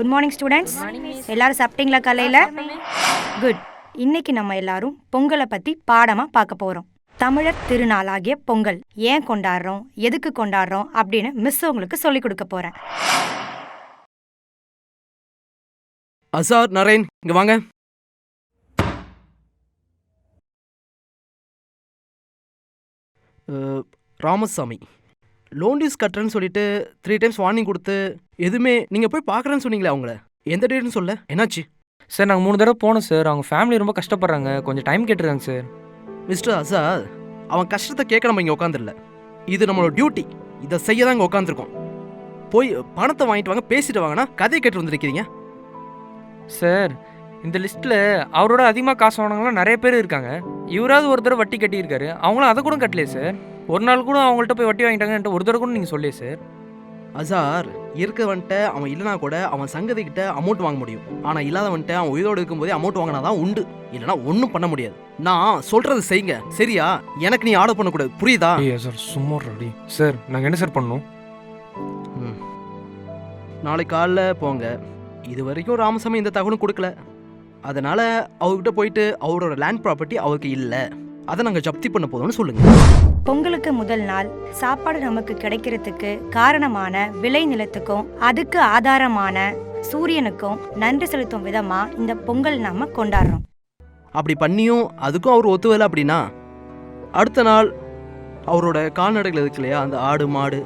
Good morning students. எல்லாரும் சாப்பிட்டீங்களா காலையில்? குட். இன்னைக்கு நம்ம எல்லாரும் பொங்கலை பற்றி பாடமாக பார்க்க போகிறோம். தமிழர் திருநாளாகிய பொங்கல் ஏன் கொண்டாடுறோம், எதுக்கு கொண்டாடுறோம் அப்படின்னு மிஸ் உங்களுக்கு சொல்லிக் கொடுக்க போகிறேன். அசார், நரேன், இங்க வாங்க. ராமசாமி லோன் டீஸ் கட்டுறேன்னு சொல்லிட்டு 3 டைம்ஸ் வார்னிங் கொடுத்து எதுவுமே நீங்கள் போய் பார்க்குறேன்னு சொன்னீங்களே, அவங்கள எந்த டேட்னு சொல்ல, என்னாச்சு? சார் நாங்கள் 3 தடவை போனோம் சார். அவங்க ஃபேமிலி ரொம்ப கஷ்டப்படுறாங்க, கொஞ்சம் டைம் கேட்டுருக்காங்க சார். மிஸ்டர் அசார், அவன் கஷ்டத்தை கேட்க நம்ம இங்கே உட்காந்துடல. இது நம்மளோட டியூட்டி, இதை செய்ய தான் இங்கே உட்காந்துருக்கோம். போய் பணத்தை வாங்கிட்டு வாங்க, பேசிட்டு வாங்கன்னா கதையை கேட்டு வந்துருக்கிறீங்க. சார் இந்த லிஸ்ட்டில் அவரோட அதிகமாக காசு வாங்கினவங்களாம் நிறைய பேர் இருக்காங்க. இவராவது ஒரு தடவை வட்டி கட்டியிருக்காரு, அவங்களும் அதை கூட கட்டலையே சார். ஒரு நாள் கூட அவங்கள்ட்ட போய் வட்டி வாங்கிட்டாங்கன்ட்டு ஒரு தடவை கூட நீங்கள் சொல்லியே சார். அசார், இருக்கவன்ட்ட அவன் இல்லைனா கூட அவன் சங்கதிக்கிட்ட அமௌண்ட் வாங்க முடியும். ஆனால் இல்லாதவன்ட்ட அவன் உயிரோடு இருக்கும்போதே அமௌண்ட் வாங்கினா தான் உண்டு, இல்லைனா ஒன்றும் பண்ண முடியாது. நான் சொல்றது செய்யுங்க, சரியா? எனக்கு நீ ஆர்டர் பண்ணக்கூடாது, புரியுதா? சார் சும்மா ரெடி சார். நாங்கள் என்ன சார் பண்ணணும்? நாளைக்கு காலைல போங்க. இது வரைக்கும் ராமசாமி இந்த தகவலும் கொடுக்கல. அதனால அவர்கிட்ட போயிட்டு அவரோட லேண்ட் ப்ராப்பர்ட்டி அவருக்கு இல்லை, அதை நாங்கள் ஜப்தி பண்ண போதும்னு சொல்லுங்க. பொங்கலுக்கு முதல் நாள் சாப்பாடு நமக்கு கிடைக்கிறதுக்கு காரணமான விளை நிலத்துக்கும் அதுக்கு ஆதாரமான சூரியனுக்கும் நன்றி செலுத்தும் விதமா இந்த பொங்கல் நாம கொண்டாடுறோம். அப்படி பண்ணியும் அதுக்கும் அவர் ஒத்துவலை அப்படின்னா அடுத்த நாள் அவரோட கால்நடைகள் இருக்கு இல்லையா, அந்த ஆடு மாடு,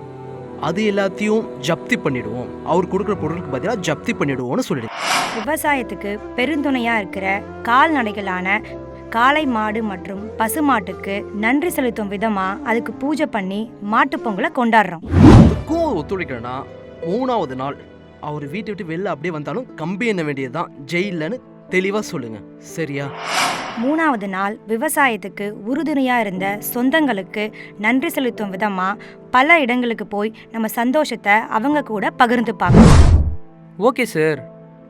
அது எல்லாத்தையும் ஜப்தி பண்ணிடுவோம். அவர் கொடுக்குற பொருளுக்கு பதிலாக ஜப்தி பண்ணிடுவோம்னு சொல்லிடுங்க. விவசாயத்துக்கு பெருந்துணையா இருக்கிற கால்நடைகளான காளை மாடு மற்றும் பசுமாட்டுக்கு நன்றி செலுத்தும் விதமா அதுக்கு பூஜை பண்ணி மாட்டு பொங்கலை கொண்டாடுறோம். அதுக்கும் ஒத்துழைக்கலன்னா 3வது நாள் அவர் வீட்டை விட்டு வெளில அப்படியே வந்தாலும் கம்பி எண்ண வேண்டியதுதான், ஜெயிலன்னு தெளிவா சொல்லுங்க, சரியா? 3வது நாள் விவசாயத்துக்கு உறுதுணையா இருந்த சொந்தங்களுக்கு நன்றி செலுத்தும் விதமா பல இடங்களுக்கு போய் நம்ம சந்தோஷத்தை அவங்க கூட பகிர்ந்துப்பாங்க. ஓகே சார்,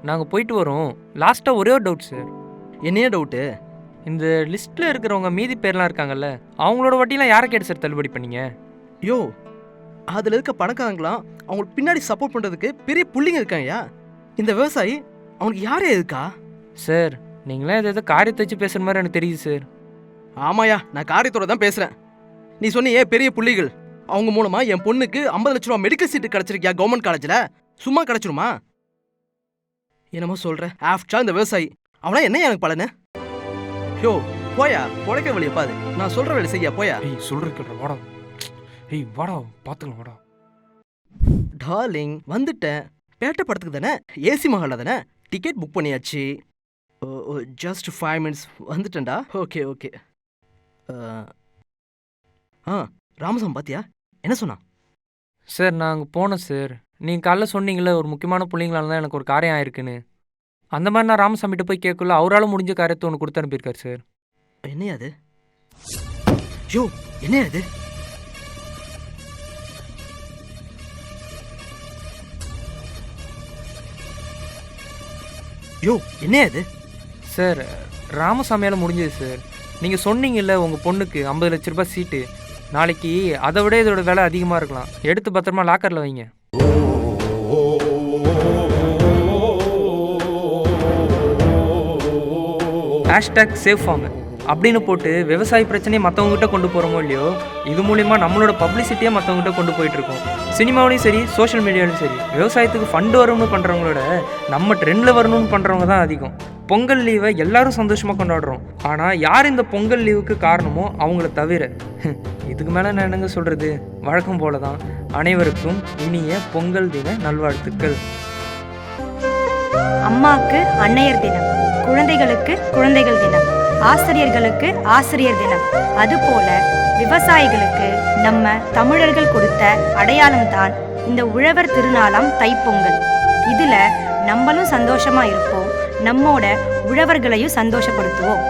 நாங்கள் போயிட்டு வரோம். லாஸ்ட்டாக ஒரே ஒரு டவுட் சார். என்னைய டவுட்டு? இந்த லிஸ்ட்டில் இருக்கிறவங்க மீதி பேர்லாம் இருக்காங்கல்ல, அவங்களோட வட்டிலாம் யாரை கேட்டு சார் தள்ளுபடி பண்ணீங்க? யோ, அதில் இருக்க பணக்காரங்களாம் அவங்களுக்கு பின்னாடி சப்போர்ட் பண்ணுறதுக்கு பெரிய புள்ளிங்க இருக்காங்கயா. இந்த விவசாயி அவனுக்கு யாரே இருக்கா? சார் நீங்களே எதாவது காரியத்தை வச்சு பேசுகிற மாதிரி எனக்கு தெரியுது சார். ஆமாயா, நான் காரியத்தோட தான் பேசுகிறேன். நீ சொன்னியே பெரிய புள்ளிகள், அவங்க மூலமாக என் பொண்ணுக்கு 50 லட்ச ரூபா மெடிக்கல் சீட்டு கிடச்சிருக்கியா கவர்மெண்ட் காலேஜில்? சும்மா கிடச்சிருமா? என்னமோ சொல்கிறேன். ஆஃப்டா இந்த விவசாயி அவனா என்ன எனக்கு பலனு? யோ போயா, பொழைக்க வழியை பாது. நான் சொல்கிற வேலை செய்யா, போயா. சொல்கிறேன் வாடா. வாடா பார்த்துக்கலாம் வாடா. டார்லிங் வந்துட்டேன். பேட்டை படத்துக்கு தானே, ஏசி மஹாலில் தானே, டிக்கெட் புக் பண்ணியாச்சு. ஜஸ்ட் 5 மினிட்ஸ் வந்துட்டேன்டா. Okay okay. ராமசாமி பாத்தியா என்ன சொன்னான்? சார் நாங்கள் போனோம் சார். நீங்கள் காலைல சொன்னீங்களே ஒரு முக்கியமான பிள்ளைங்களால தான் எனக்கு ஒரு காரியம் ஆயிருக்குன்னு. அந்த மாதிரி நான் ராமசாமிகிட்ட போய் கேட்கல, அவரால் முடிஞ்ச காரியத்தை ஒன்று கொடுத்து அனுப்பியிருக்காரு சார். என்னையா அது? யோ என்னையா அது? யோ என்னையா அது? சார் ராமசாமியால் முடிஞ்சது சார். நீங்கள் சொன்னீங்கல்ல உங்கள் பொண்ணுக்கு 50 லட்ச ரூபாய் சீட்டு, நாளைக்கு அதை விட இதோட விலை அதிகமாக இருக்கலாம், எடுத்து பத்திரமா லாக்கரில் வைங்க. #SaveFarm அப்படின்னு போட்டு விவசாய பிரச்சனையை மற்றவங்ககிட்ட கொண்டு போகிறோமோ இல்லையோ, இது மூலிமா நம்மளோட பப்ளிசிட்டியை மற்றவங்ககிட்ட கொண்டு போயிட்டுருக்கோம். சினிமாவிலையும் சரி, சோஷியல் மீடியாவிலையும் சரி, விவசாயத்துக்கு ஃபண்டு வரணும்னு பண்ணுறவங்களோட நம்ம ட்ரெண்டில் வரணும்னு பண்ணுறவங்க தான் அதிகம். பொங்கல் லீவை எல்லாரும் சந்தோஷமாக கொண்டாடுறோம், ஆனால் யார் இந்த பொங்கல் லீவுக்கு காரணமோ அவங்கள தவிர. இதுக்கு மேலே நான் என்னங்க சொல்கிறது, வழக்கம் போல தான். அனைவருக்கும் இனிய பொங்கல் தின நல்வாழ்த்துக்கள். அம்மாக்கு அன்னையர் தினம், குழந்தைகளுக்கு குழந்தைகள் தினம், ஆசிரியர்களுக்கு ஆசிரியர் தினம். அதுபோல விவசாயிகளுக்கு நம்ம தமிழர்கள் கொடுத்த அடையாளம் தான் இந்த உழவர் திருநாளாம் தைப்பொங்கல். இதுல நம்மளும் சந்தோஷமா இருப்போம், நம்மோட உழவர்களையும் சந்தோஷப்படுத்துவோம்.